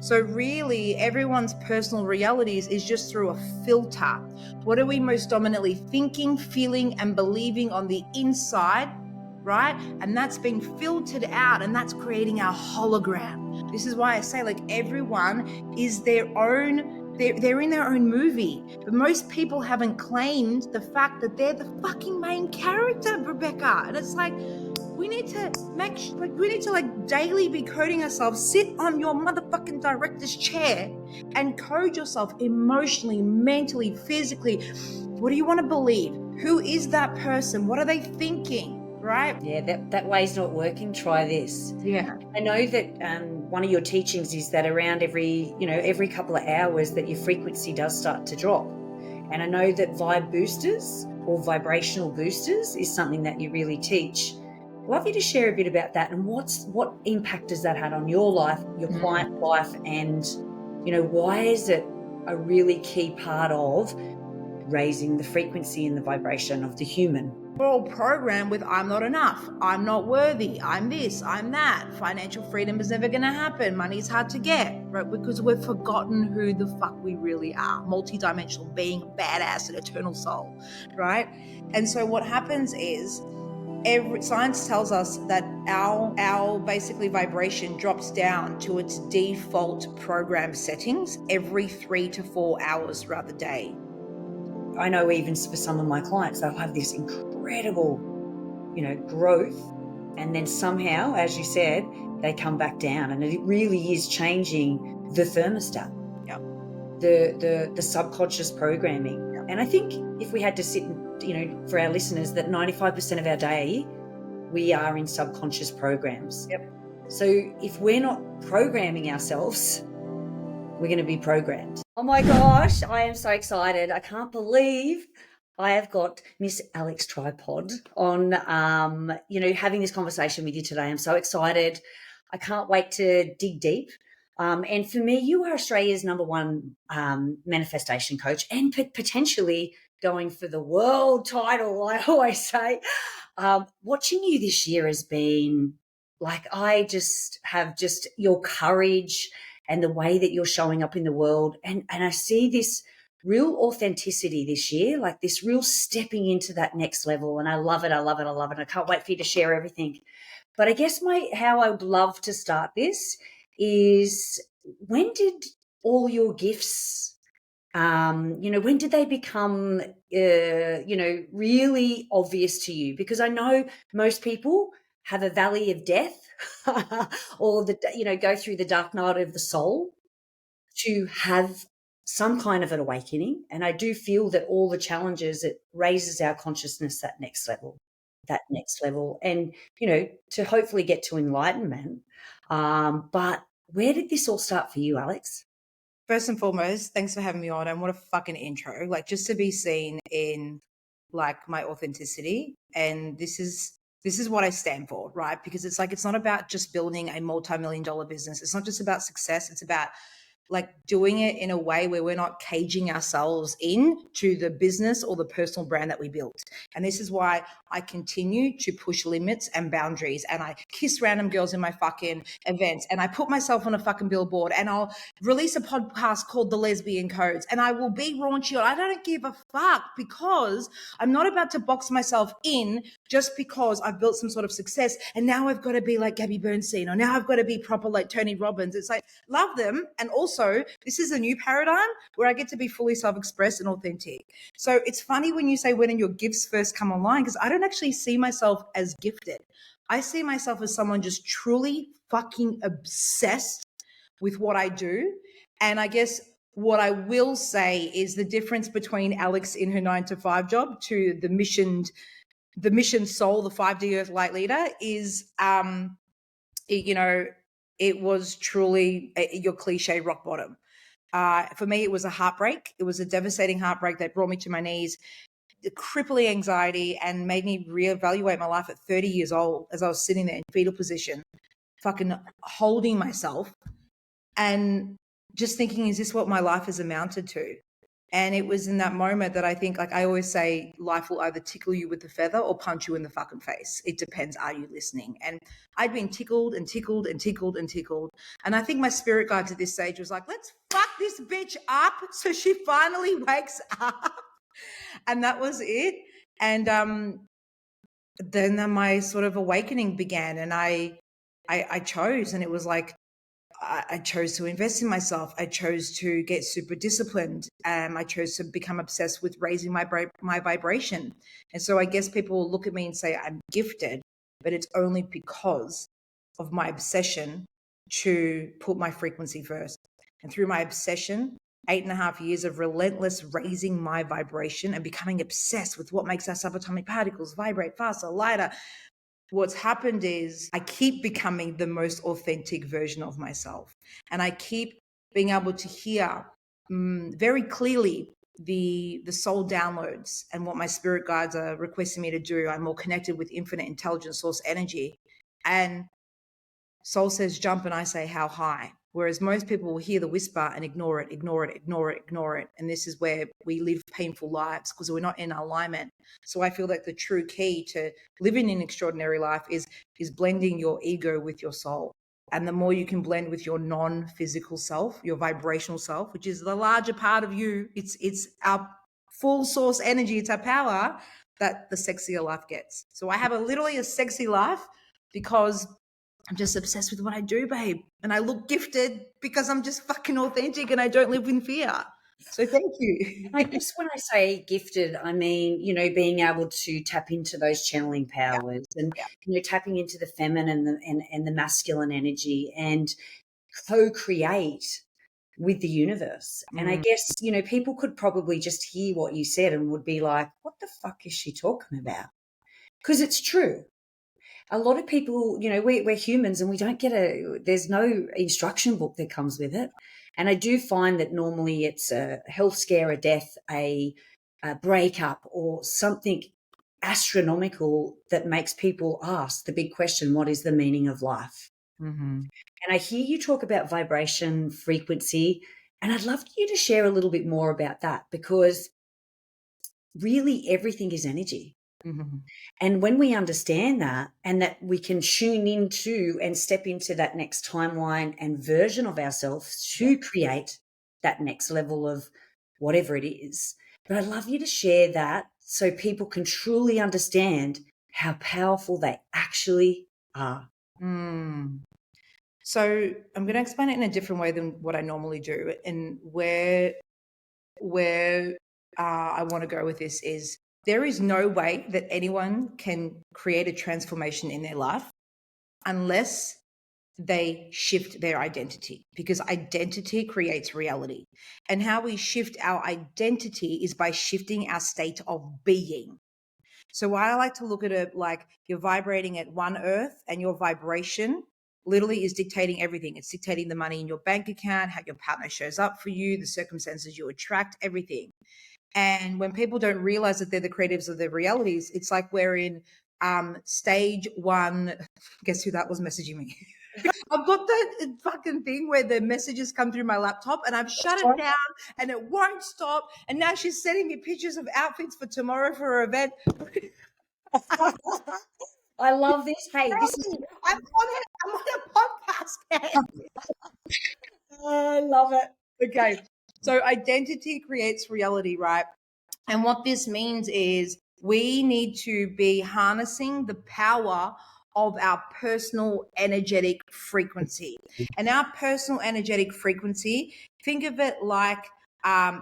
So really, everyone's personal realities is just through a filter. What are we most dominantly thinking, feeling, and believing on the inside, right? And that's being filtered out, and that's creating our hologram. This is why I say, like, everyone is their own, they're in their own movie. But most people haven't claimed the fact that they're the fucking main character, Rebecca. And it's like, we need to like daily be coding ourselves. Sit on your motherfucking director's chair and code yourself emotionally, mentally, physically. What do you want to believe? Who is that person? What are they thinking? Right? Yeah, that way's not working. Try this. Yeah. I know that one of your teachings is that around every couple of hours that your frequency does start to drop. And I know that vibe boosters or vibrational boosters is something that you really teach. I'd love you to share a bit about that and what impact has that had on your life, your client life, and why is it a really key part of raising the frequency and the vibration of the human? We're all programmed with I'm not enough, I'm not worthy, I'm this, I'm that, financial freedom is never going to happen, money's hard to get, right? Because we've forgotten who the fuck we really are, multidimensional being, badass, an eternal soul, right? And so what happens is science tells us that our basically vibration drops down to its default program settings every 3 to 4 hours throughout the day. I know even for some of my clients, they'll have this incredible, growth, and then somehow, as you said, they come back down, and it really is changing the thermostat, the subconscious programming. And I think if we had to sit, for our listeners, that 95% of our day, we are in subconscious programs. So if we're not programming ourselves, we're going to be programmed. Oh my gosh, I am so excited. I can't believe I have got Miss Alex Tripod on, having this conversation with you today. I'm so excited. I can't wait to dig deep. And for me, you are Australia's #1 manifestation coach, and potentially going for the world title, I always say. Watching you this year has been like, I just have your courage and the way that you're showing up in the world. And I see this real authenticity this year, like this real stepping into that next level. And I love it. I love it. I love it. I can't wait for you to share everything. But I guess how I would love to start this is, when did all your gifts, when did they become, really obvious to you? Because I know most people have a valley of death or go through the dark night of the soul to have some kind of an awakening. And I do feel that all the challenges, it raises our consciousness that next level, and, to hopefully get to enlightenment. But where did this all start for you, Alex? First and foremost, thanks for having me on. And what a fucking intro. Like, just to be seen in like my authenticity. And this is what I stand for, right? Because it's like, it's not about just building a multi-million-dollar business. It's not just about success. It's about like doing it in a way where we're not caging ourselves in to the business or the personal brand that we built. And this is why I continue to push limits and boundaries, and I kiss random girls in my fucking events, and I put myself on a fucking billboard, and I'll release a podcast called The Lesbian Codes, and I will be raunchy. I don't give a fuck, because I'm not about to box myself in just because I've built some sort of success and now I've got to be like Gabby Bernstein, or now I've got to be proper like Tony Robbins. It's like, love them. And also, this is a new paradigm where I get to be fully self-expressed and authentic. So it's funny when you say, when did your gifts first come online? Because I don't actually see myself as gifted. I see myself as someone just truly fucking obsessed with what I do. And I guess what I will say is the difference between Alex in her 9-to-5 job to the mission soul, the 5D Earth Light Leader, is, it was truly your cliche rock bottom. For me, it was a heartbreak. It was a devastating heartbreak that brought me to my knees, the crippling anxiety, and made me reevaluate my life at 30 years old as I was sitting there in fetal position, fucking holding myself and just thinking, is this what my life has amounted to? And it was in that moment that I think, like I always say, life will either tickle you with the feather or punch you in the fucking face. It depends, are you listening? And I'd been tickled and tickled and tickled and tickled. And I think my spirit guide to this stage was like, let's fuck this bitch up so she finally wakes up. And that was it. And then my sort of awakening began, and I chose, and it was like, I chose to invest in myself. I chose to get super disciplined. I chose to become obsessed with raising my vibration. And so I guess people will look at me and say I'm gifted, but it's only because of my obsession to put my frequency first. And through my obsession, 8.5 years of relentless raising my vibration and becoming obsessed with what makes our subatomic particles vibrate faster, lighter, what's happened is I keep becoming the most authentic version of myself. And I keep being able to hear very clearly the soul downloads and what my spirit guides are requesting me to do. I'm more connected with infinite intelligence, source energy. And soul says jump, and I say how high. Whereas most people will hear the whisper and ignore it, ignore it, ignore it, ignore it. And this is where we live painful lives because we're not in alignment. So I feel that the true key to living an extraordinary life is blending your ego with your soul. And the more you can blend with your non-physical self, your vibrational self, which is the larger part of you, it's our full source energy, it's our power, that the sexier life gets. So I have literally a sexy life because I'm just obsessed with what I do, babe. And I look gifted because I'm just fucking authentic and I don't live in fear. So thank you. I guess when I say gifted, I mean, being able to tap into those channeling powers and, tapping into the feminine and the masculine energy and co-create with the universe. And I guess, people could probably just hear what you said and would be like, what the fuck is she talking about? Because it's true. A lot of people, we're humans and we don't get there's no instruction book that comes with it. And I do find that normally it's a health scare, a death, a breakup, or something astronomical that makes people ask the big question, what is the meaning of life? Mm-hmm. And I hear you talk about vibration, frequency, and I'd love you to share a little bit more about that because really everything is energy. Mm-hmm. And when we understand that and that we can tune into and step into that next timeline and version of ourselves to create that next level of whatever it is. But I'd love you to share that so people can truly understand how powerful they actually are. So I'm going to explain it in a different way than what I normally do. And where I want to go with this is there is no way that anyone can create a transformation in their life unless they shift their identity, because identity creates reality. And how we shift our identity is by shifting our state of being. So I like to look at it like you're vibrating at one earth, and your vibration literally is dictating everything. It's dictating the money in your bank account, how your partner shows up for you, the circumstances you attract, everything. And when people don't realize that they're the creatives of their realities, it's like we're in stage one. Guess who that was messaging me? I've got that fucking thing where the messages come through my laptop and I've shut it down and it won't stop. And now she's sending me pictures of outfits for tomorrow for her event. I love this. Hey, this is I'm on a podcast. I love it. Okay. So identity creates reality, right? And what this means is we need to be harnessing the power of our personal energetic frequency. And our personal energetic frequency, think of it like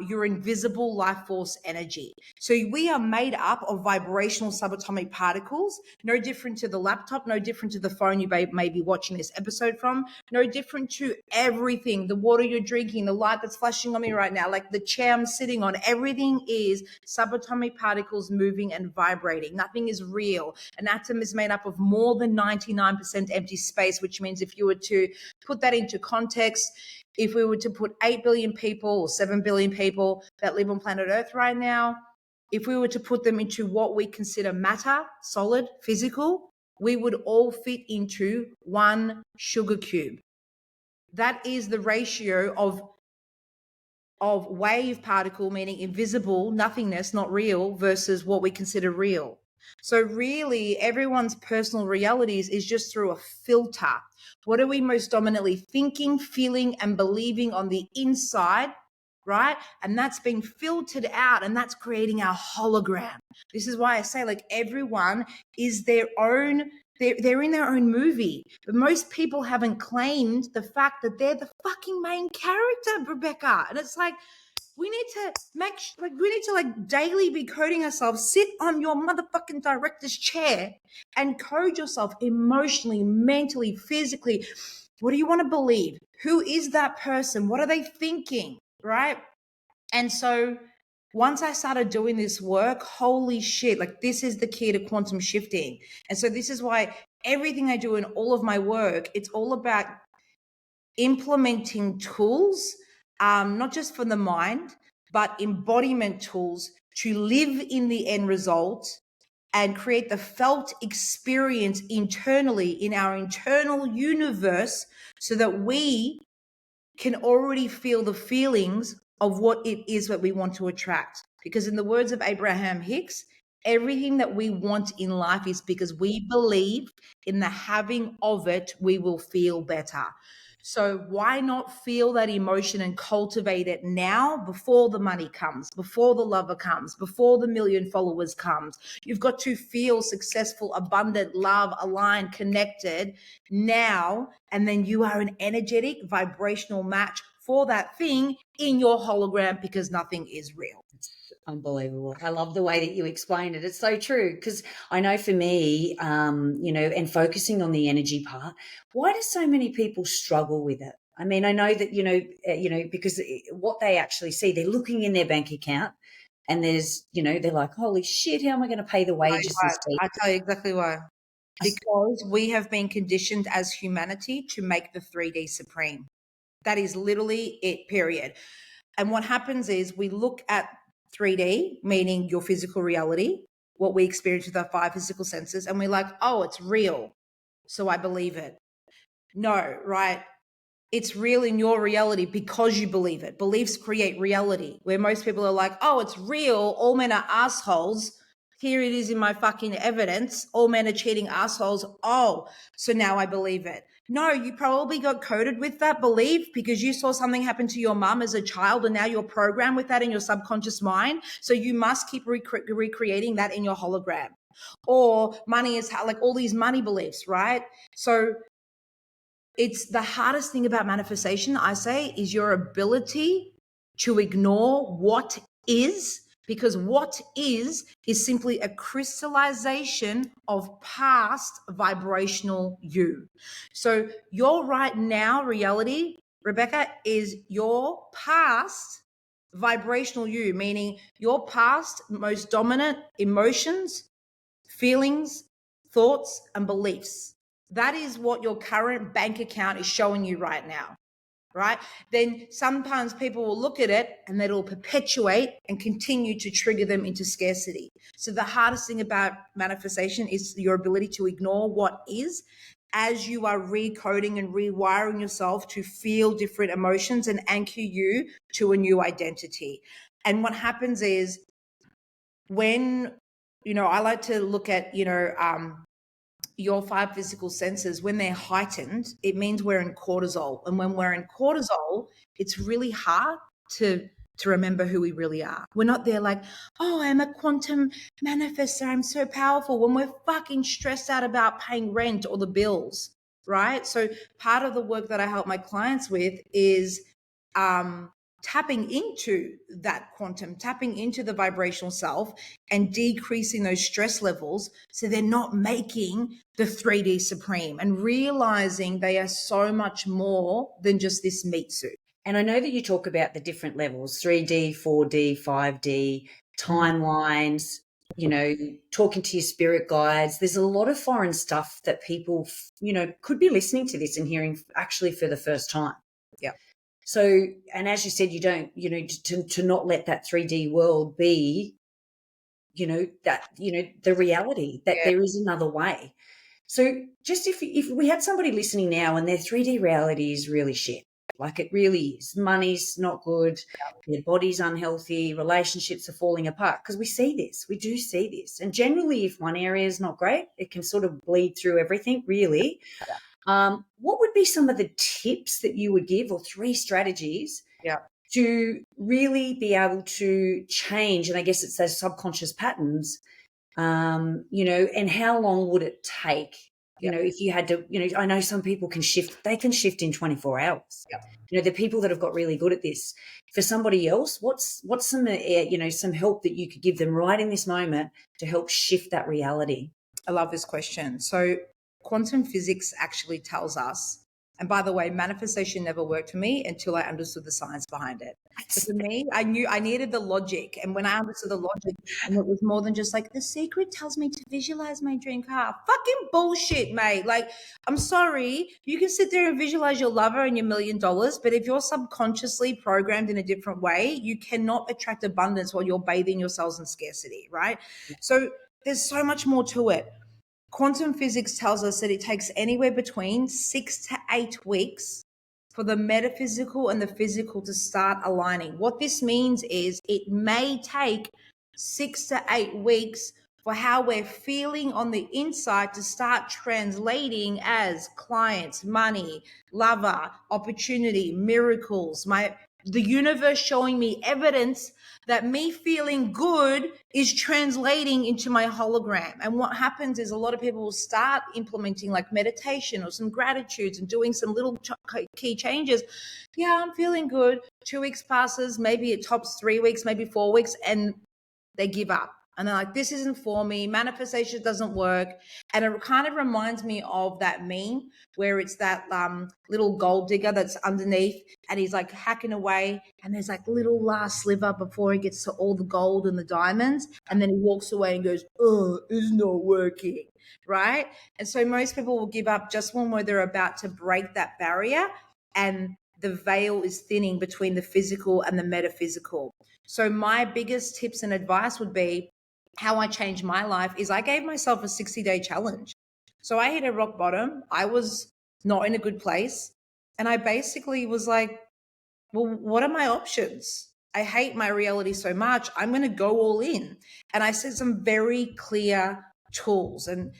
your invisible life force energy. So we are made up of vibrational subatomic particles, no different to the laptop, no different to the phone you may be watching this episode from, no different to everything, the water you're drinking, the light that's flashing on me right now, like the chair I'm sitting on, everything is subatomic particles moving and vibrating. Nothing is real. An atom is made up of more than 99% empty space, which means if you were to put that into context, if we were to put 8 billion people or 7 billion people that live on planet Earth right now, if we were to put them into what we consider matter, solid, physical, we would all fit into one sugar cube. That is the ratio of of wave particle, meaning invisible, nothingness, not real, versus what we consider real. So really, everyone's personal realities is just through a filter. What are we most dominantly thinking, feeling, and believing on the inside, right? And that's been filtered out, and that's creating our hologram. This is why I say, like, everyone is their own, they're in their own movie. But most people haven't claimed the fact that they're the fucking main character, Rebecca. And it's like, we need to daily be coding ourselves. Sit on your motherfucking director's chair and code yourself emotionally, mentally, physically. What do you want to believe? Who is that person? What are they thinking? Right? And so once I started doing this work, holy shit, like, this is the key to quantum shifting. And so this is why everything I do in all of my work, it's all about implementing tools, not just for the mind, but embodiment tools to live in the end result and create the felt experience internally in our internal universe, so that we can already feel the feelings of what it is that we want to attract. Because in the words of Abraham Hicks, everything that we want in life is because we believe in the having of it, we will feel better. So why not feel that emotion and cultivate it now, before the money comes, before the lover comes, before the million followers comes? You've got to feel successful, abundant, love, aligned, connected now, and then you are an energetic, vibrational match for that thing in your hologram, because nothing is real. Unbelievable. I love the way that you explained it. It's so true, because I know for me, and focusing on the energy part, why do so many people struggle with it? I mean, I know that, because what they actually see, they're looking in their bank account and there's, they're like, holy shit, how am I going to pay the wages this week? I tell you exactly why. Because we have been conditioned as humanity to make the 3D supreme. That is literally it, period. And what happens is we look at 3D, meaning your physical reality, what we experience with our 5 physical senses, and we're like, oh, it's real, so I believe it. No, right? It's real in your reality because you believe it. Beliefs create reality. Where most people are like, oh, it's real, all men are assholes. Here it is in my fucking evidence. All men are cheating assholes. Oh, so now I believe it. No, you probably got coded with that belief because you saw something happen to your mum as a child, and now you're programmed with that in your subconscious mind. So you must keep recreating that in your hologram. Or money is like all these money beliefs, right? So it's the hardest thing about manifestation, I say, is your ability to ignore what is, because what is simply a crystallization of past vibrational you. So your right now reality, Rebecca, is your past vibrational you, meaning your past most dominant emotions, feelings, thoughts, and beliefs. That is what your current bank account is showing you right now, right? Then sometimes people will look at it and that'll perpetuate and continue to trigger them into scarcity. So the hardest thing about manifestation is your ability to ignore what is, as you are recoding and rewiring yourself to feel different emotions and anchor you to a new identity. And what happens is, when, I like to look at, your 5 physical senses, when they're heightened, it means we're in cortisol. And when we're in cortisol, it's really hard to remember who we really are. We're not there like, oh, I'm a quantum manifestor, I'm so powerful, when we're fucking stressed out about paying rent or the bills, right? So part of the work that I help my clients with is tapping into that quantum, tapping into the vibrational self and decreasing those stress levels so they're not making the 3D supreme, and realizing they are so much more than just this meat suit. And I know that you talk about the different levels, 3D, 4D, 5D, timelines, talking to your spirit guides. There's a lot of foreign stuff that people, could be listening to this and hearing actually for the first time. Yeah. So, and as you said, you don't, to not let that 3D world be, the reality that there is another way. So just if we had somebody listening now and their 3D reality is really shit, Like it really is. Money's not good. Their body's unhealthy. Relationships are falling apart because we see this. We do see this. And generally, if one area is not great, it can sort of bleed through everything, really. What would be some of the tips that you would give, or 3 strategies Yeah. to really be able to change? And I guess it's those subconscious patterns, and how long would it take? If you had to, I know some people they can shift in 24 hours. Yeah. The people that have got really good at this. For somebody else, what's some, some help that you could give them right in this moment to help shift that reality? I love this question. So quantum physics actually tells us, and by the way, manifestation never worked for me until I understood the science behind it. So for me, I knew I needed the logic. And when I understood the logic, and it was more than just like, the secret tells me to visualize my dream car. Fucking bullshit, mate. Like, I'm sorry. You can sit there and visualize your lover and your $1 million, but if you're subconsciously programmed in a different way, you cannot attract abundance while you're bathing yourselves in scarcity, right? So there's so much more to it. Quantum physics tells us that it takes anywhere between 6 to 8 weeks for the metaphysical and the physical to start aligning. What this means is it may take 6 to 8 weeks for how we're feeling on the inside to start translating as clients, money, lover, opportunity, miracles, the universe showing me evidence that me feeling good is translating into my hologram. And what happens is a lot of people will start implementing like meditation or some gratitudes and doing some little key changes. Yeah, I'm feeling good. 2 weeks passes, maybe it tops 3 weeks, maybe 4 weeks, and they give up. And they're like, this isn't for me. Manifestation doesn't work. And it kind of reminds me of that meme where it's that little gold digger that's underneath and he's like hacking away. And there's like little last sliver before he gets to all the gold and the diamonds. And then he walks away and goes, oh, it's not working. Right. And so most people will give up just when they're about to break that barrier and the veil is thinning between the physical and the metaphysical. So my biggest tips and advice would be, how I changed my life is I gave myself a 60-day challenge. So I hit a rock bottom. I was not in a good place. And I basically was like, well, what are my options? I hate my reality so much. I'm going to go all in. And I set some very clear tools. And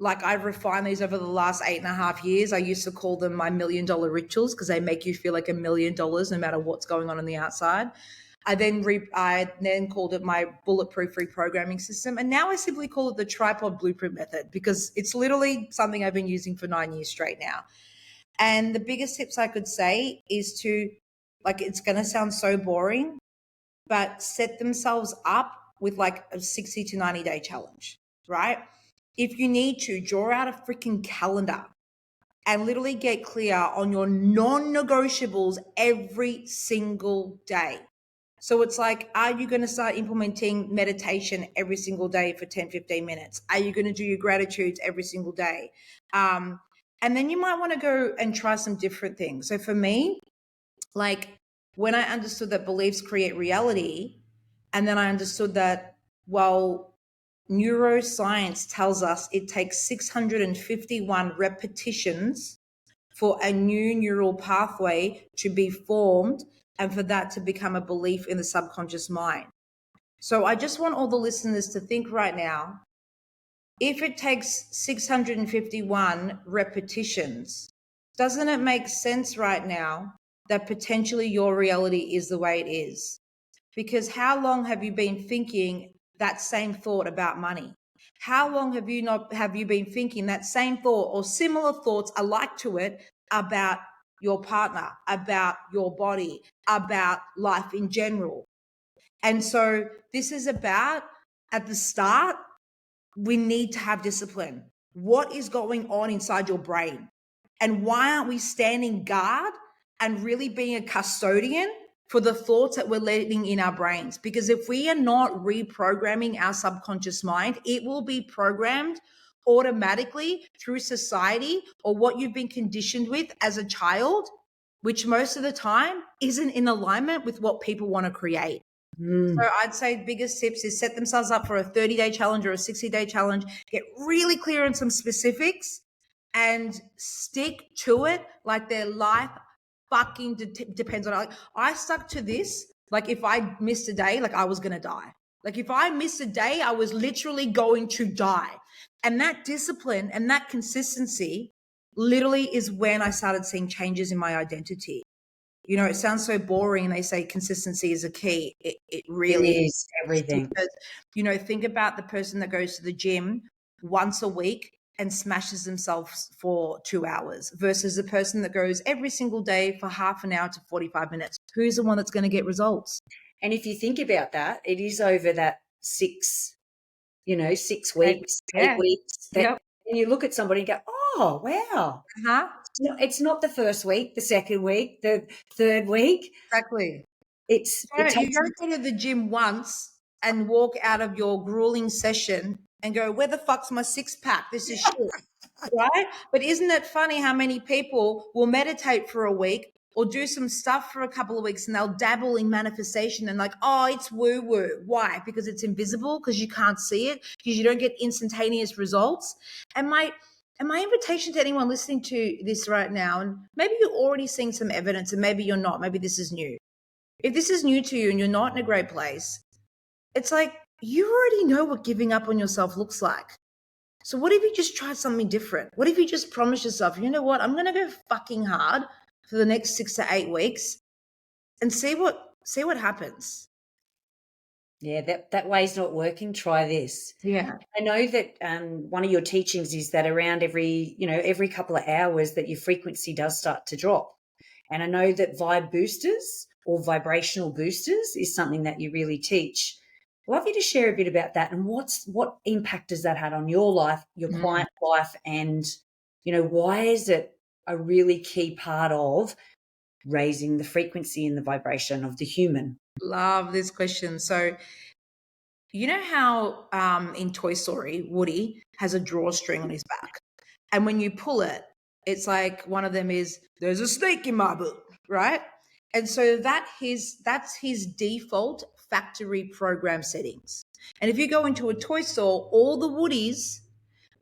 like I've refined these over the last 8.5 years. I used to call them my $1 million rituals because they make you feel like $1 million no matter what's going on the outside. I then called it my bulletproof reprogramming system. And now I simply call it the tripod blueprint method because it's literally something I've been using for 9 years straight now. And the biggest tips I could say is to, like, it's going to sound so boring, but set themselves up with like a 60 to 90 day challenge, right? If you need to, draw out a freaking calendar and literally get clear on your non-negotiables every single day. So it's like, are you going to start implementing meditation every single day for 10, 15 minutes? Are you going to do your gratitudes every single day? And then you might want to go and try some different things. So for me, like when I understood that beliefs create reality, and then I understood that, well, neuroscience tells us it takes 651 repetitions for a new neural pathway to be formed and for that to become a belief in the subconscious mind. So I just want all the listeners to think right now, if it takes 651 repetitions, doesn't it make sense right now that potentially your reality is the way it is? Because how long have you been thinking that same thought about money? How long have you been thinking that same thought or similar thoughts alike to it about your partner, about your body, about life in general? And so this is about, at the start, we need to have discipline. What is going on inside your brain? And why aren't we standing guard and really being a custodian for the thoughts that we're letting in our brains? Because if we are not reprogramming our subconscious mind, it will be programmed automatically through society or what you've been conditioned with as a child, which most of the time isn't in alignment with what people want to create. So I'd say biggest tips is set themselves up for a 30-day challenge or a 60-day challenge, get really clear on some specifics, and stick to it like their life fucking depends on it. Like, I stuck to this. Like, if I missed a day, like, I was going to die. Like, if I missed a day, I was literally going to die. And that discipline and that consistency literally is when I started seeing changes in my identity. You know, it sounds so boring, and they say consistency is a key. It It really is everything. because, you know, think about the person that goes to the gym once a week and smashes themselves for 2 hours versus the person that goes every single day for half an hour to 45 minutes. Who's the one that's going to get results? And if you think about that, it is over that 6 weeks, 8 Yeah. weeks that Yep. and you look at somebody and go, "Oh, wow." Uh-huh. It's not the first week, the second week, the third week. Exactly. It You takes got to go to the gym once and walk out of your grueling session and go, where the fuck's my six pack? This is shit. Right? But isn't it funny how many people will meditate for a week or do some stuff for a couple of weeks and they'll dabble in manifestation and like, oh, it's woo woo. Why? Because it's invisible, because you can't see it, because you don't get instantaneous results. And my invitation to anyone listening to this right now, and maybe you're already seeing some evidence and maybe you're not, maybe this is new. If this is new to you and you're not in a great place, it's like you already know what giving up on yourself looks like. So what if you just try something different? What if you just promise yourself, you know what, I'm going to go fucking hard for the next 6 to 8 weeks and see what happens. Yeah, that way's not working. Try this. Yeah. I know that one of your teachings is that around every couple of hours that your frequency does start to drop. And I know that vibe boosters or vibrational boosters is something that you really teach. I'd love you to share a bit about that and what impact has that had on your life, your client life, and why is it a really key part of raising the frequency and the vibration of the human? Love this question. So, you know how in Toy Story, Woody has a drawstring on his back. And when you pull it, it's like one of them is, there's a snake in my book, right? And so that's his default factory program settings. And if you go into a toy store, all the Woodies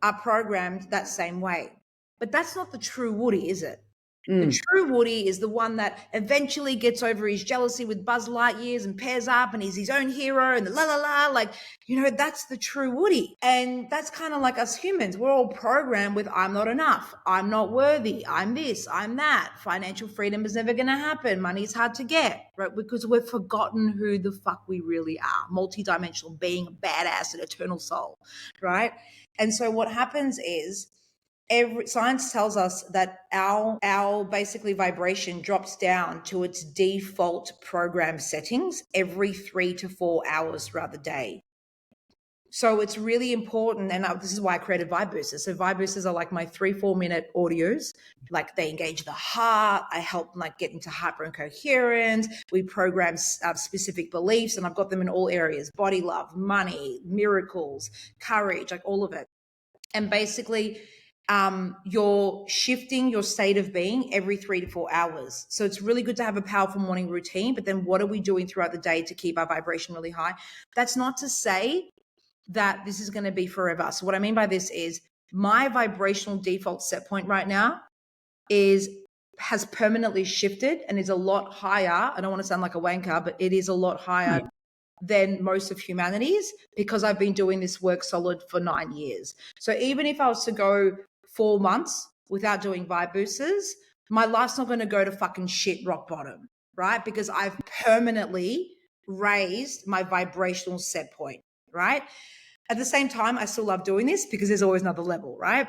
are programmed that same way. But that's not the true Woody, is it? The true Woody is the one that eventually gets over his jealousy with Buzz Lightyears and pairs up and he's his own hero and the la la la. Like, that's the true Woody. And that's kind of like us humans. We're all programmed with I'm not enough. I'm not worthy. I'm this. I'm that. Financial freedom is never going to happen. Money's hard to get, right? Because we've forgotten who the fuck we really are. Multidimensional being, a badass, an eternal soul, right? And so what happens is, science tells us that our basically vibration drops down to its default program settings every 3 to 4 hours throughout the day. So it's really important, and this is why I created vibe boosters. So vibe boosters are like my 3-4 minute audios. Like, they engage the heart. I help like get into hyper coherence. We program specific beliefs, and I've got them in all areas: body love, money, miracles, courage, like all of it. And basically, you're shifting your state of being every 3 to 4 hours. So it's really good to have a powerful morning routine, but then what are we doing throughout the day to keep our vibration really high? That's not to say that this is going to be forever. So what I mean by this is, my vibrational default set point right now has permanently shifted and is a lot higher. I don't want to sound like a wanker, but it is a lot higher than most of humanity's, because I've been doing this work solid for 9 years. So even if I was to go 4 months without doing vibe boosters, my life's not going to go to fucking shit rock bottom, right? Because I've permanently raised my vibrational set point, right? At the same time, I still love doing this because there's always another level, right?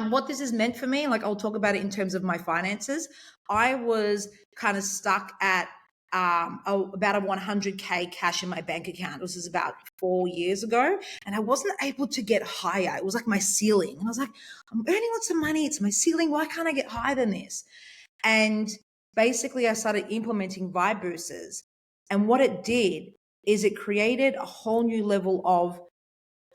What this has meant for me, like I'll talk about it in terms of my finances. I was kind of stuck at about a 100K cash in my bank account. This was about 4 years ago, and I wasn't able to get higher. It was like my ceiling. And I was like, I'm earning lots of money. It's my ceiling. Why can't I get higher than this? And basically, I started implementing vibe boosters. And what it did is it created a whole new level of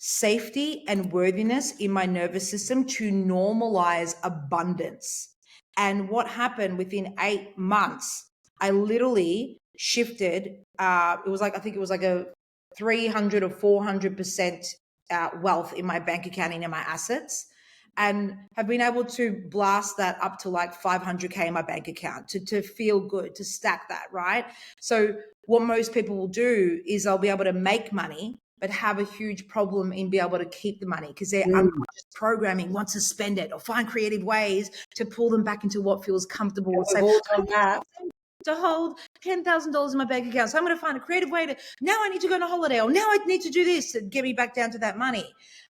safety and worthiness in my nervous system to normalize abundance. And what happened within 8 months, I literally shifted. It was like, I think it was like a 300 or 400% wealth in my bank account and in my assets. and have been able to blast that up to like 500K in my bank account to feel good, to stack that, right? So what most people will do is they'll be able to make money, but have a huge problem in being able to keep the money because their unconscious programming wants to spend it or find creative ways to pull them back into what feels comfortable and say, We've all done that. to hold $10,000 in my bank account. So I'm going to find a creative way to, now I need to go on a holiday, or now I need to do this to get me back down to that money.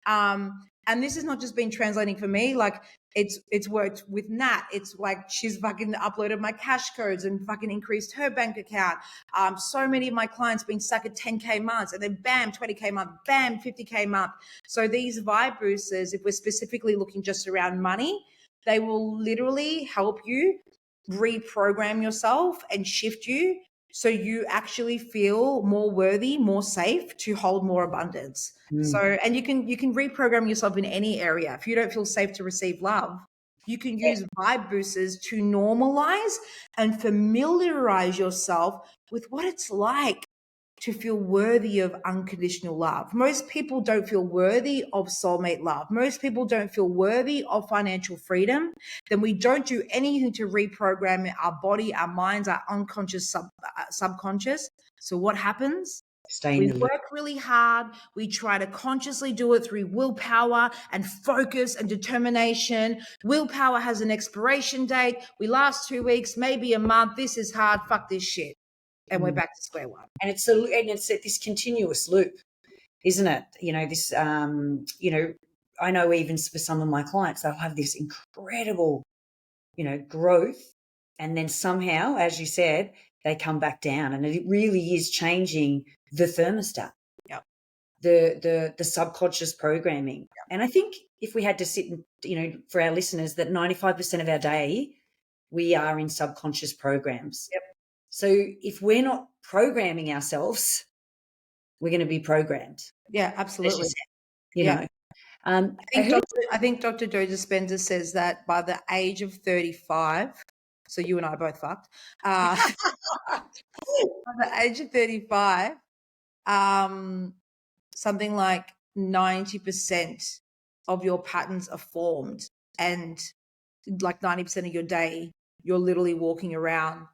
And this has not just been translating for me, like it's worked with Nat. It's like she's fucking uploaded my cash codes and fucking increased her bank account. So many of my clients been stuck at 10K months and then bam, 20K month, bam, 50K month. So these vibe boosters, if we're specifically looking just around money, they will literally help you reprogram yourself and shift you so you actually feel more worthy, more safe to hold more abundance. So, and you can reprogram yourself in any area. If you don't feel safe to receive love, you can use vibe boosters to normalize and familiarize yourself with what it's like to feel worthy of unconditional love. Most people don't feel worthy of soulmate love. Most people don't feel worthy of financial freedom. Then we don't do anything to reprogram our body, our minds, our unconscious, subconscious. So what happens? Stay in We the loop. work really hard. We try to consciously do it through willpower and focus and determination. Willpower has an expiration date. We last 2 weeks, maybe a month. This is hard. Fuck this shit. And we're back to square one. And it's this continuous loop, isn't it? This, I know even for some of my clients, they'll have this incredible, growth. And then somehow, as you said, they come back down, and it really is changing the thermostat, Yep. the subconscious programming. Yep. And I think if we had to sit and, for our listeners, that 95% of our day, we are in subconscious programs. Yep. So if we're not programming ourselves, we're going to be programmed. Yeah, absolutely. Know. I think Dr. Joe Dispenza says that by the age of 35, so you and I are both fucked. By the age of 35, something like 90% of your patterns are formed, and like 90% of your day, you're literally walking around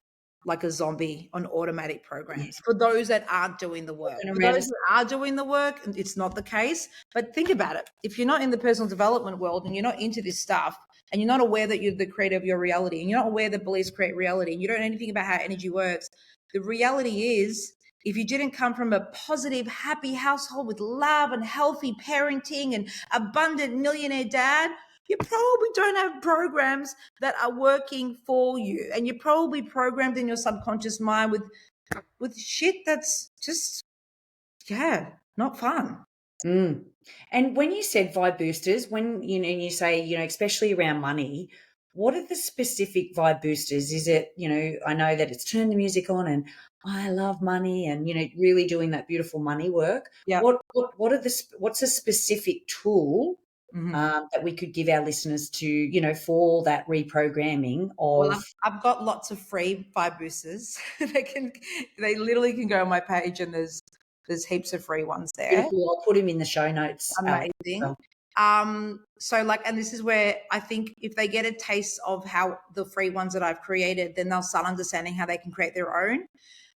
like a zombie on automatic programs. For those that aren't doing the work. For those who are doing the work, it's not the case. But think about it. If you're not in the personal development world and you're not into this stuff, and you're not aware that you're the creator of your reality, and you're not aware that beliefs create reality, and you don't know anything about how energy works, the reality is, if you didn't come from a positive, happy household with love and healthy parenting and abundant millionaire dad, you probably don't have programs that are working for you. And you're probably programmed in your subconscious mind with shit that's just, not fun. And when you said vibe boosters, when you say, especially around money, what are the specific vibe boosters? Is it, I know that it's turn the music on and I love money and, really doing that beautiful money work. Yeah. What's a specific tool that we could give our listeners to, for that reprogramming of? Well, I've got lots of free vibe boosters. They literally can go on my page, and there's heaps of free ones there. Beautiful. I'll put them in the show notes. Amazing. So and this is where I think if they get a taste of how the free ones that I've created, then they'll start understanding how they can create their own.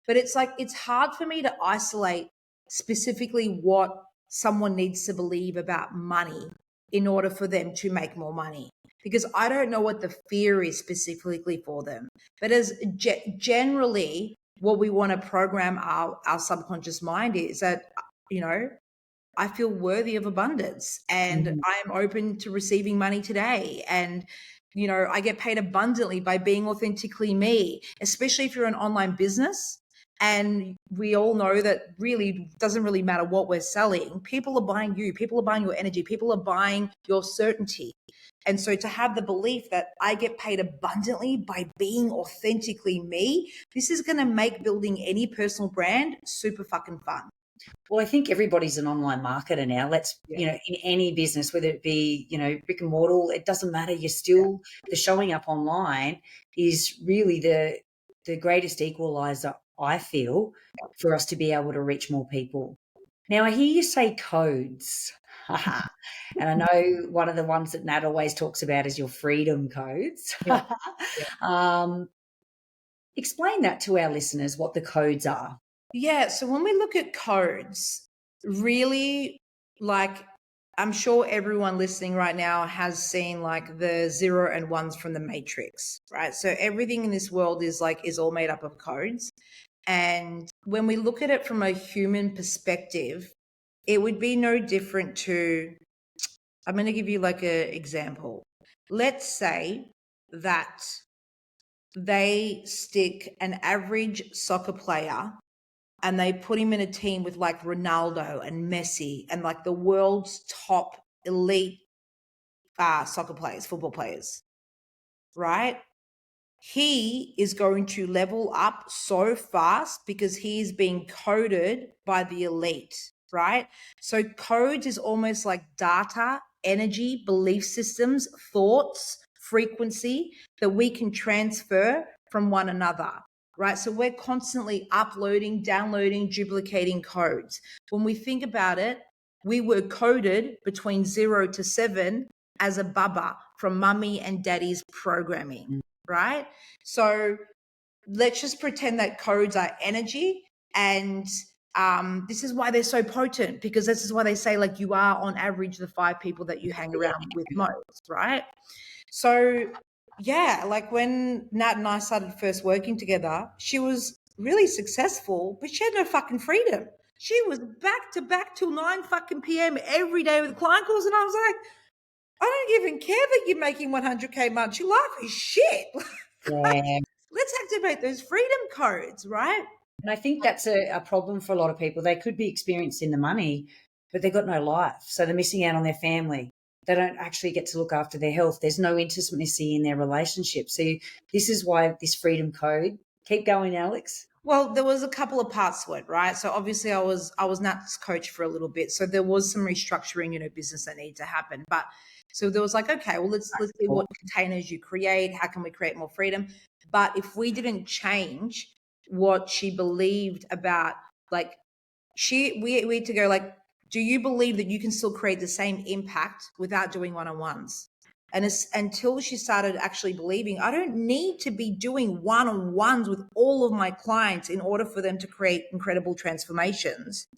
But it's hard for me to isolate specifically what someone needs to believe about money in order for them to make more money, because I don't know what the fear is specifically for them. But as generally, what we want to program our subconscious mind is that, I feel worthy of abundance, and I'm open to receiving money today. And, I get paid abundantly by being authentically me, especially if you're an online business. And we all know that really doesn't really matter what we're selling. People are buying you. People are buying your energy. People are buying your certainty. And so to have the belief that I get paid abundantly by being authentically me, this is going to make building any personal brand super fucking fun. Well, I think everybody's an online marketer now. In any business, whether it be, brick and mortar, it doesn't matter. You're still, the showing up online is really the greatest equalizer, I feel, for us to be able to reach more people. Now, I hear you say codes. And I know one of the ones that Nat always talks about is your freedom codes. Yeah. Yeah. um, explain that to our listeners, what the codes are. Yeah. So when we look at codes, really, like, I'm sure everyone listening right now has seen like the zero and ones from the Matrix, right? So everything in this world is all made up of codes. And when we look at it from a human perspective, it would be no different to, I'm going to give you like an example. Let's say that they stick an average soccer player and they put him in a team with like Ronaldo and Messi and like the world's top elite soccer players, football players, right? He is going to level up so fast because he is being coded by the elite, right? So codes is almost like data, energy, belief systems, thoughts, frequency that we can transfer from one another, right? So we're constantly uploading, downloading, duplicating codes. When we think about it, we were coded between 0 to 7 as a baba from mummy and daddy's programming, right? So let's just pretend that codes are energy, and this is why they're so potent, because this is why they say like you are on average the 5 people that you hang around with most, right? So yeah, like when Nat and I started first working together, she was really successful, but she had no fucking freedom. She was back to back till 9 fucking PM every day with client calls, and I was like, I don't even care that you're making 100K months. Your life is shit. Yeah. Let's activate those freedom codes, right? And I think that's a problem for a lot of people. They could be experiencing the money, but they've got no life. So they're missing out on their family. They don't actually get to look after their health. There's no intimacy in their relationship. So this is why this freedom code. Keep going, Alex. Well, there was a couple of parts to it, right? So obviously I was Nat's coach for a little bit. So there was some restructuring, business that needed to happen. But so there was like, okay, well, let's see what containers you create. How can we create more freedom? But if we didn't change what she believed about, like, we had to go like, do you believe that you can still create the same impact without doing one-on-ones? And it's until she started actually believing, I don't need to be doing one-on-ones with all of my clients in order for them to create incredible transformations.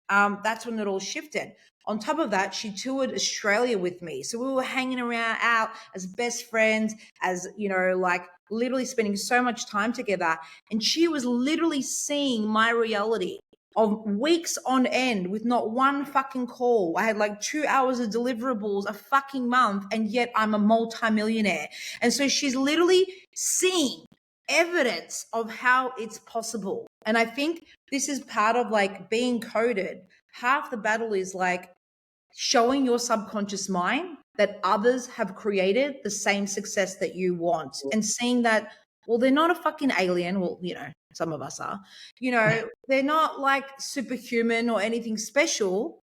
That's when it all shifted. On top of that, she toured Australia with me. So we were hanging around out as best friends, as, like literally spending so much time together. And she was literally seeing my reality of weeks on end with not one fucking call. I had like 2 hours of deliverables a fucking month, and yet I'm a multimillionaire. And so she's literally seeing evidence of how it's possible. And I think this is part of like being coded. Half the battle is like showing your subconscious mind that others have created the same success that you want, and seeing that, well, they're not a fucking alien. Well, some of us are, they're not like superhuman or anything special.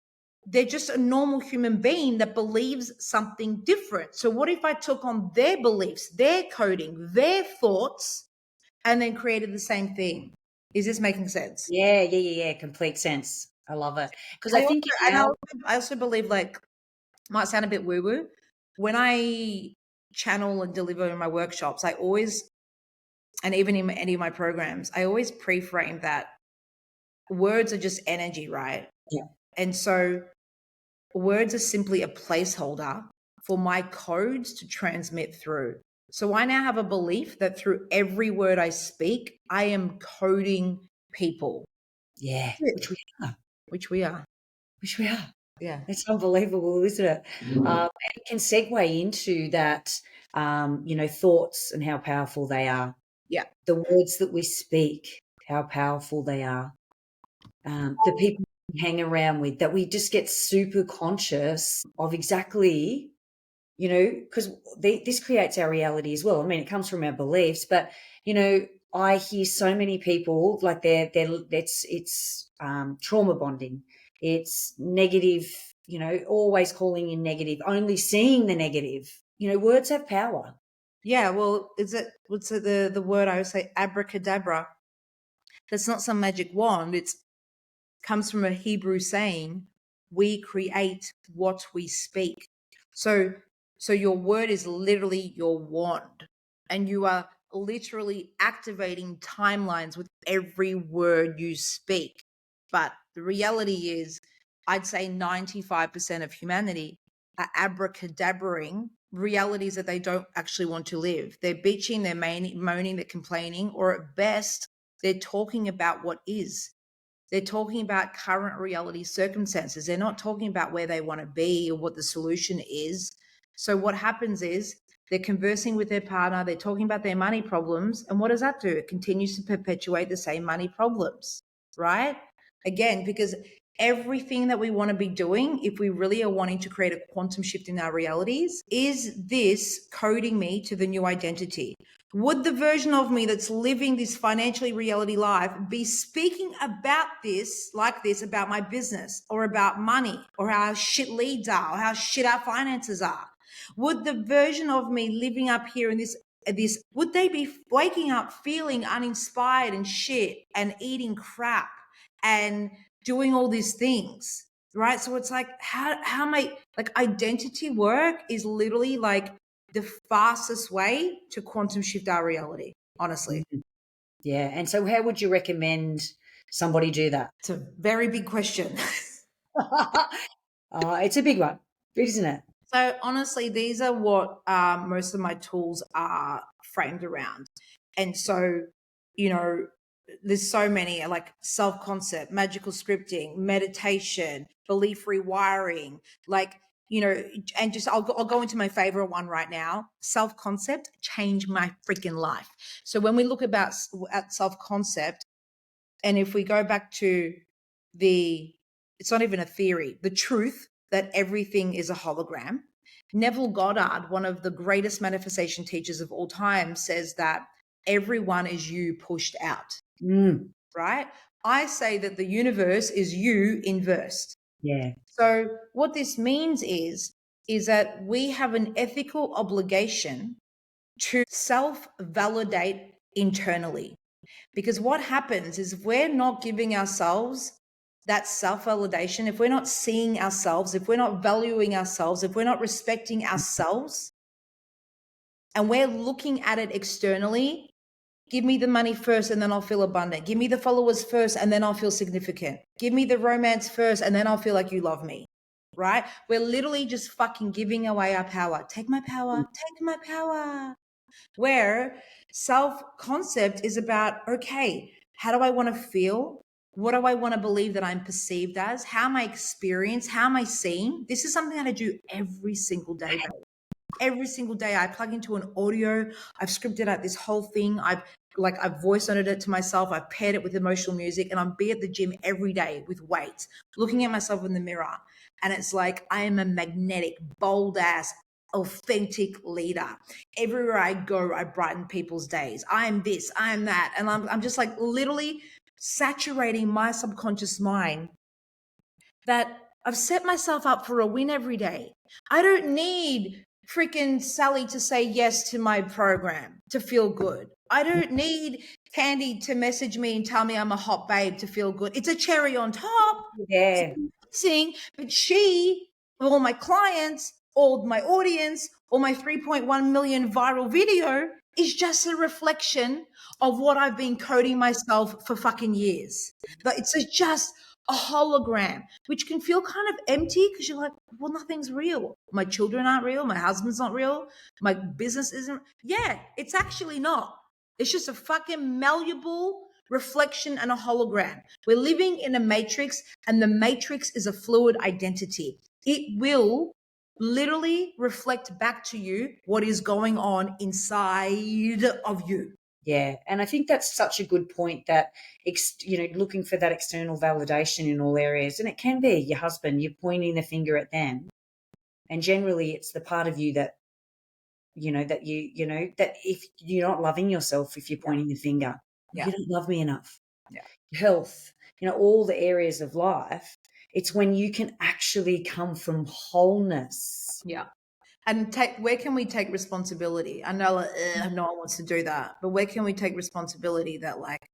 They're just a normal human being that believes something different. So what if I took on their beliefs, their coding, their thoughts, and then created the same thing? Is this making sense? Yeah. Complete sense. I love it. Because I I also, think and now, I also believe, like, might sound a bit woo woo. When I channel and deliver in my workshops, I always, and even in any of my programs, I always pre-frame that words are just energy, right? yeah, And so words are simply a placeholder for my codes to transmit through. So I now have a belief that through every word I speak, I am coding people. yeah, which we are. Which we are. Which we are. Yeah. It's unbelievable, isn't it? And it can segue into that, thoughts and how powerful they are. Yeah. The words that we speak, how powerful they are. The people we hang around with, that we just get super conscious of exactly, because this creates our reality as well. I mean, it comes from our beliefs, but, I hear so many people like it's trauma bonding. It's negative, always calling in negative, only seeing the negative. Words have power. Yeah, well, what's the word I would say, abracadabra? That's not some magic wand. It's comes from a Hebrew saying we create what we speak. So your word is literally your wand, and you are literally activating timelines with every word you speak. But the reality is, I'd say 95% of humanity are abracadabraing realities that they don't actually want to live. They're bitching, they're moaning, they're complaining, or at best, they're talking about what is. They're talking about current reality circumstances. They're not talking about where they want to be or what the solution is. So what happens is they're conversing with their partner, they're talking about their money problems. And what does that do? It continues to perpetuate the same money problems, right? Again, because everything that we want to be doing, if we really are wanting to create a quantum shift in our realities, is this coding me to the new identity? Would the version of me that's living this financially reality life be speaking about this, like this, about my business or about money or how shit leads are or how shit our finances are? Would the version of me living up here in this, would they be waking up feeling uninspired and shit and eating crap and doing all these things? Right. So it's like, how am I, like, identity work is literally like the fastest way to quantum shift our reality, honestly. Yeah. And so how would you recommend somebody do that? It's a very big question. It's a big one, isn't it? So honestly, these are what most of my tools are framed around. And so, you know, there's so many, like self-concept, magical scripting, meditation, belief rewiring, like, you know, and just I'll go into my favorite one right now. Self-concept changed my freaking life. So when we look at self-concept, and if we go back to it's not even a theory, the truth that everything is a hologram. Neville Goddard, one of the greatest manifestation teachers of all time, says that everyone is you pushed out, right? I say that the universe is you inversed. Yeah. So what this means is that we have an ethical obligation to self-validate internally. Because what happens is if we're not giving ourselves that self-validation, if we're not seeing ourselves, if we're not valuing ourselves, if we're not respecting ourselves, and we're looking at it externally, give me the money first and then I'll feel abundant. Give me the followers first and then I'll feel significant. Give me the romance first and then I'll feel like you love me, right? We're literally just fucking giving away our power. Take my power, take my power. Where self-concept is about, okay, how do I want to feel? What do I want to believe that I'm perceived as? How am I experienced? How am I seen? This is something that I do every single day, babe. Every single day I plug into an audio. I've scripted out this whole thing. I've voice noted it to myself. I've paired it with emotional music, and I'm be at the gym every day with weights, looking at myself in the mirror. And it's like, I am a magnetic, bold ass, authentic leader. Everywhere I go, I brighten people's days. I am this, I am that. And I'm just like literally saturating my subconscious mind that I've set myself up for a win every day. I don't need freaking Sally to say yes to my program to feel good. I don't need Candy to message me and tell me I'm a hot babe to feel good. It's a cherry on top. Yeah. But she, all my clients, all my audience, all my 3.1 million viral video is just a reflection of what I've been coding myself for fucking years. But it's just a hologram, which can feel kind of empty because you're like, well, nothing's real. My children aren't real. My husband's not real. My business isn't. Yeah, it's actually not. It's just a fucking malleable reflection and a hologram. We're living in a matrix, and the matrix is a fluid identity. It will literally reflect back to you what is going on inside of you. Yeah, and I think that's such a good point that, looking for that external validation in all areas, and it can be your husband, you're pointing the finger at them. And generally it's the part of you that, that that if you're not loving yourself, if you're pointing the finger, you don't love me enough. Yeah. Health, all the areas of life, it's when you can actually come from wholeness. Yeah. And where can we take responsibility? I know no one wants to do that, but where can we take responsibility that, like,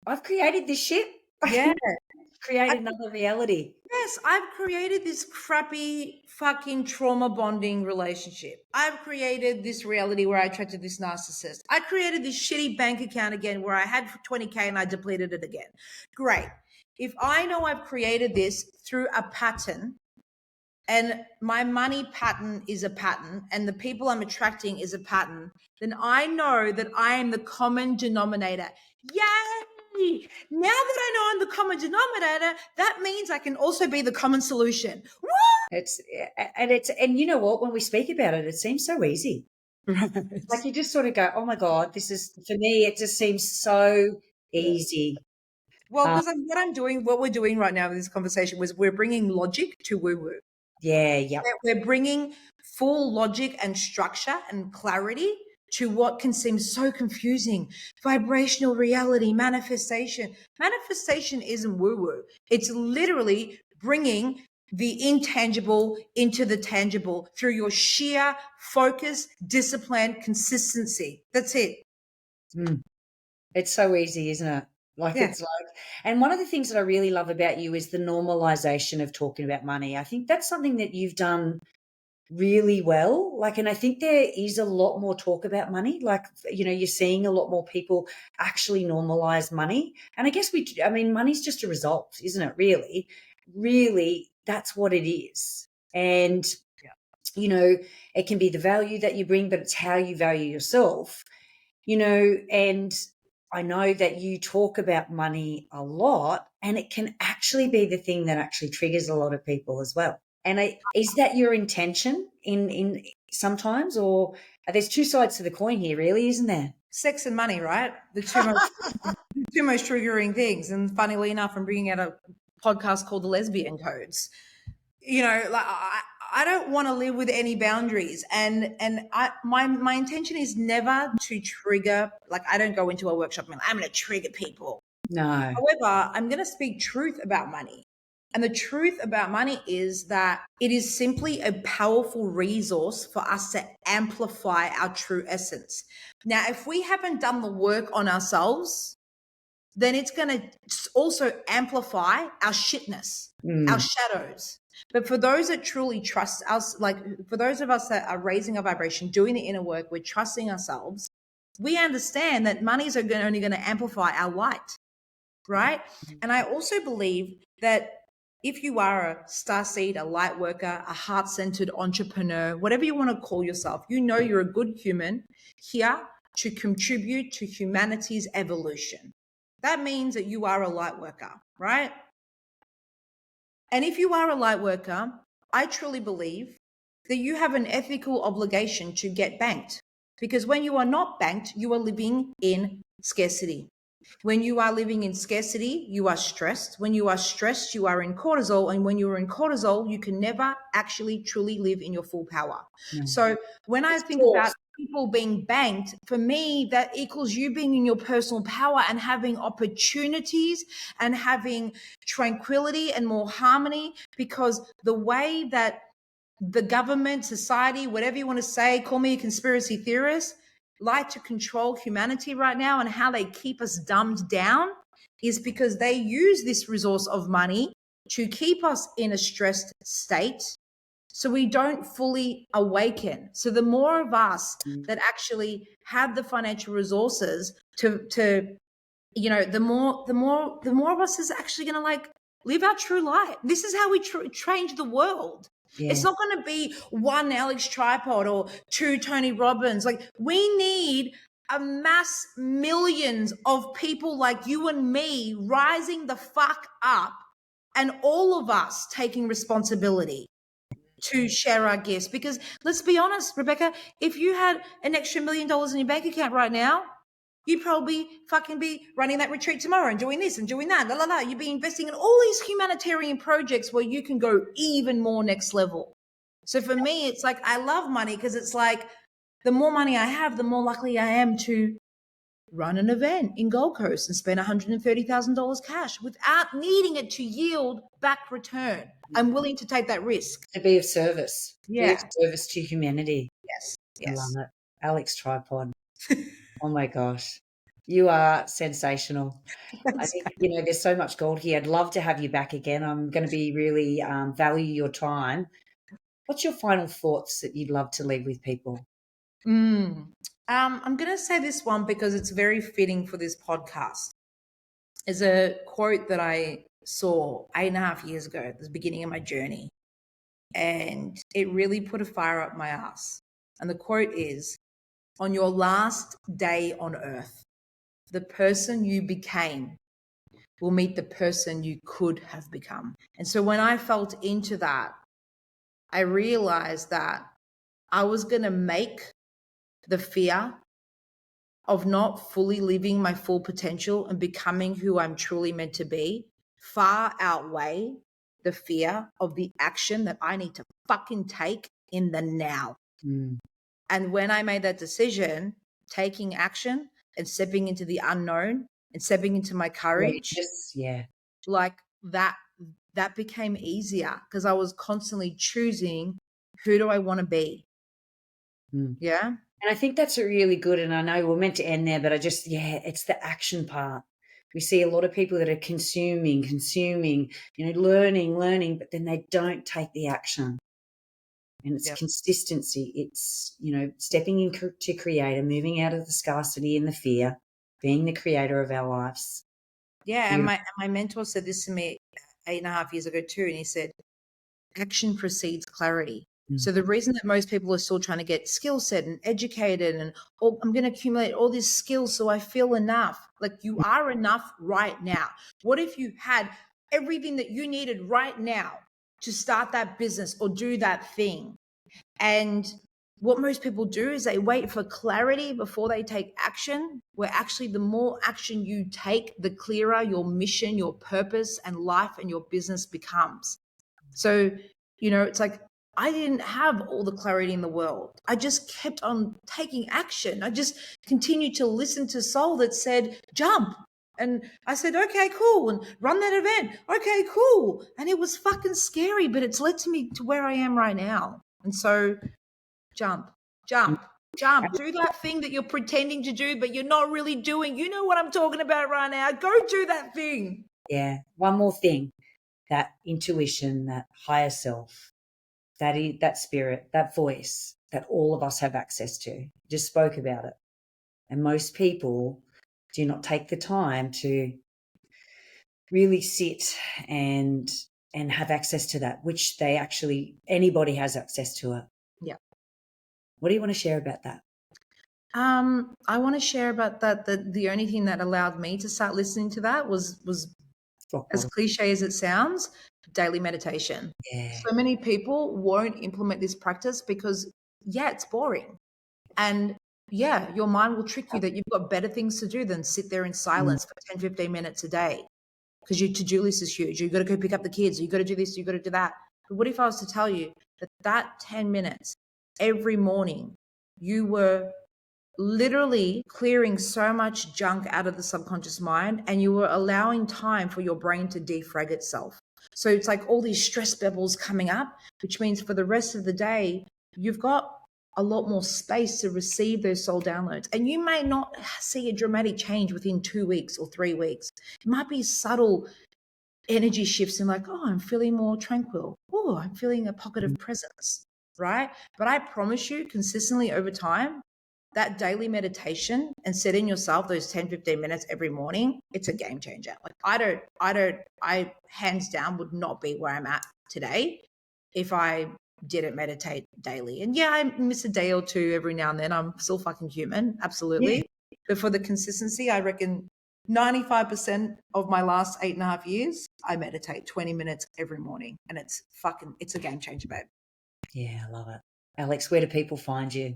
I've created this shit. Yeah. Create I another reality. Yes, I've created this crappy fucking trauma bonding relationship. I've created this reality where I attracted this narcissist. I created this shitty bank account again where I had 20K and I depleted it again. Great. If I know I've created this through a pattern, and my money pattern is a pattern, and the people I'm attracting is a pattern, then I know that I am the common denominator. Yay! Now that I know I'm the common denominator, that means I can also be the common solution. Woo! And you know what? When we speak about it, it seems so easy. Right. Like you just sort of go, oh my God, this is, for me, it just seems so Yeah. easy. Well, Um, because what we're doing right now in this conversation was we're bringing logic to woo woo. yeah, yep. We're bringing full logic and structure and clarity to what can seem so confusing. Vibrational reality, manifestation. Manifestation isn't woo woo. It's literally bringing the intangible into the tangible through your sheer focus, discipline, consistency. That's it. Mm. It's so easy, isn't it? Like Yeah. it's like, and one of the things that I really love about you is the normalization of talking about money. I think that's something that you've done really well. Like, and I think there is a lot more talk about money. Like, you know, you're seeing a lot more people actually normalize money. And I guess I mean, money's just a result, isn't it? Really, really, that's what it is. And, you know, it can be the value that you bring, but it's how you value yourself, you know, and I know that you talk about money a lot, and it can actually be the thing that actually triggers a lot of people as well. And is that your intention in sometimes, or there's two sides to the coin here, really, isn't there? Sex and money, right? The two most triggering things. And funnily enough, I'm bringing out a podcast called The Lesbian Codes. Like I don't want to live with any boundaries, and my intention is never to trigger. Like I don't go into a workshop and I'm going to trigger people. No. However, I'm going to speak truth about money. And the truth about money is that it is simply a powerful resource for us to amplify our true essence. Now, if we haven't done the work on ourselves, then it's going to also amplify our shitness, our shadows. But for those that truly trust us, like for those of us that are raising our vibration, doing the inner work, we're trusting ourselves, we understand that money is only going to amplify our light, right? And I also believe that if you are a starseed, a light worker, a heart-centered entrepreneur, whatever you want to call yourself, you know you're a good human here to contribute to humanity's evolution. That means that you are a light worker, right? And if you are a light worker, I truly believe that you have an ethical obligation to get banked. Because when you are not banked, you are living in scarcity. When you are living in scarcity, you are stressed. When you are stressed, you are in cortisol. And when you are in cortisol, you can never actually truly live in your full power. No. So when I think about people being banked, for me, that equals you being in your personal power and having opportunities and having tranquility and more harmony, because the way that the government, society, whatever you want to say, call me a conspiracy theorist, like to control humanity right now and how they keep us dumbed down is because they use this resource of money to keep us in a stressed state so we don't fully awaken. So the more of us that actually have the financial resources to the more of us is actually going to like live our true light. This is how we change the world. Yeah. It's not going to be one Alex Tripod or two Tony Robbins. Like we need a mass millions of people like you and me rising the fuck up, and all of us taking responsibility to share our gifts. Because let's be honest, Rebecca, if you had an extra $1 million in your bank account right now, you'd probably fucking be running that retreat tomorrow and doing this and doing that. La, la, la. You'd be investing in all these humanitarian projects where you can go even more next level. So for me, it's like I love money because it's like the more money I have, the more likely I am to run an event in Gold Coast and spend $130,000 cash without needing it to yield back return. I'm willing to take that risk. To be of service. Yeah. Be of service to humanity. Yes. I Yes. love it. Alex Tripod. Oh my gosh. You are sensational. I Thanks, think, babe. there's so much gold here. I'd love to have you back again. I'm gonna be really, value your time. What's your final thoughts that you'd love to leave with people? Mm. I'm going to say this one because it's very fitting for this podcast. It's a quote that I saw 8.5 years ago at the beginning of my journey, and it really put a fire up my ass. And the quote is, on your last day on earth, the person you became will meet the person you could have become. And so when I felt into that, I realized that I was going to make the fear of not fully living my full potential and becoming who I'm truly meant to be far outweigh the fear of the action that I need to fucking take in the now. Mm. And when I made that decision, taking action and stepping into the unknown and stepping into my courage, Yeah. like that became easier because I was constantly choosing, who do I want to be? Mm. Yeah. And I think that's a really good, and I know we're meant to end there, but it's the action part. We see a lot of people that are consuming, learning, but then they don't take the action. And it's Yep. consistency. It's, stepping in to create and moving out of the scarcity and the fear, being the creator of our lives. Yeah. And Beautiful. my mentor said this to me 8.5 years ago too. And he said, action precedes clarity. Mm. So the reason that most people are still trying to get skill set and educated and, oh, I'm going to accumulate all these skills so I feel enough. Like, you are enough right now. What if you had everything that you needed right now to start that business or do that thing? And what most people do is they wait for clarity before they take action, where actually the more action you take, the clearer your mission, your purpose, and life and your business becomes. So, it's like I didn't have all the clarity in the world. I just kept on taking action. I just continued to listen to soul that said, jump. And I said, okay, cool. And run that event. Okay, cool. And it was fucking scary, but it's led to me to where I am right now. And so jump, Mm. jump, jump. Do that thing that you're pretending to do, but you're not really doing. You know what I'm talking about right now. Go do that thing. Yeah. One more thing, that intuition, that higher self, that spirit, that voice that all of us have access to. Just spoke about it. And most people do not take the time to really sit and have access to that, which anybody has access to it. Yeah. What do you want to share about that? I want to share about that. That the only thing that allowed me to start listening to that was Rock as bottom. cliche as it sounds, daily meditation. Yeah. So many people won't implement this practice because, yeah, it's boring. And yeah, your mind will trick you that you've got better things to do than sit there in Mm. silence for 10, 15 minutes a day because your to-do list is huge. You've got to go pick up the kids. You've got to do this. You've got to do that. But what if I was to tell you that 10 minutes every morning, you were literally clearing so much junk out of the subconscious mind, and you were allowing time for your brain to defrag itself. So it's like all these stress bubbles coming up, which means for the rest of the day, you've got a lot more space to receive those soul downloads. And you may not see a dramatic change within 2 weeks or 3 weeks. It might be subtle energy shifts in, like, oh, I'm feeling more tranquil. Oh, I'm feeling a pocket of presence, right? But I promise you, consistently over time, that daily meditation and setting yourself those 10, 15 minutes every morning, it's a game changer. Like, I hands down would not be where I'm at today if I didn't meditate daily. And yeah, I miss a day or two every now and then. I'm still fucking human, absolutely. But for the consistency, I reckon 95% of my last 8.5 years, I meditate 20 minutes every morning. And it's a game changer, babe. Yeah, I love it. Alex, where do people find you?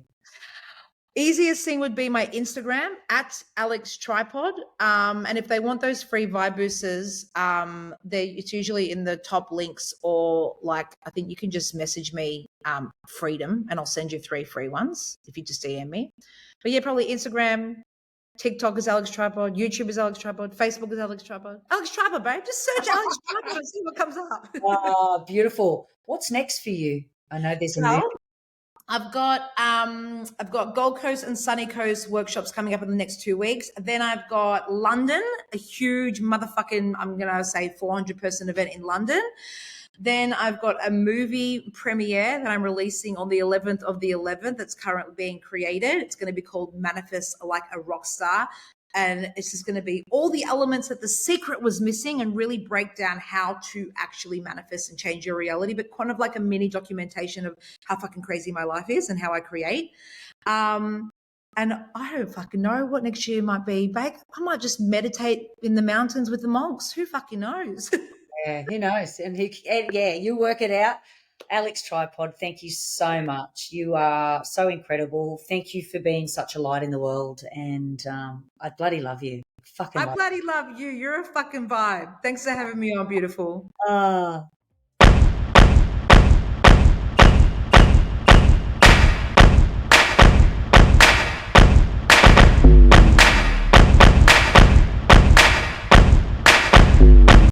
Easiest thing would be my Instagram at Alex Tripod. And if they want those free vibe boosters, it's usually in the top links, or like, I think you can just message me freedom and I'll send you 3 free ones if you just DM me. But yeah, probably Instagram, TikTok is Alex Tripod, YouTube is Alex Tripod, Facebook is Alex Tripod. Alex Tripod, babe. Just search Alex Tripod and see what comes up. Beautiful. What's next for you? I know there's a move. Well, I've got Gold Coast and Sunny Coast workshops coming up in the next 2 weeks. Then I've got London, a huge motherfucking, I'm gonna say 400-person event in London. Then I've got a movie premiere that I'm releasing on the 11th of the 11th that's currently being created. It's going to be called Manifest Like a Rock Star. And it's just going to be all the elements that The Secret was missing and really break down how to actually manifest and change your reality, but kind of like a mini documentation of how fucking crazy my life is and how I create. And I don't fucking know what next year might be, babe. I might just meditate in the mountains with the monks. Who fucking knows? Yeah, who knows? And yeah, you work it out. Alex Tripod, thank you so much. You are so incredible. Thank you for being such a light in the world. And I bloody love you. Fucking I love bloody love you. You're a fucking vibe. Thanks for having me on, beautiful. you.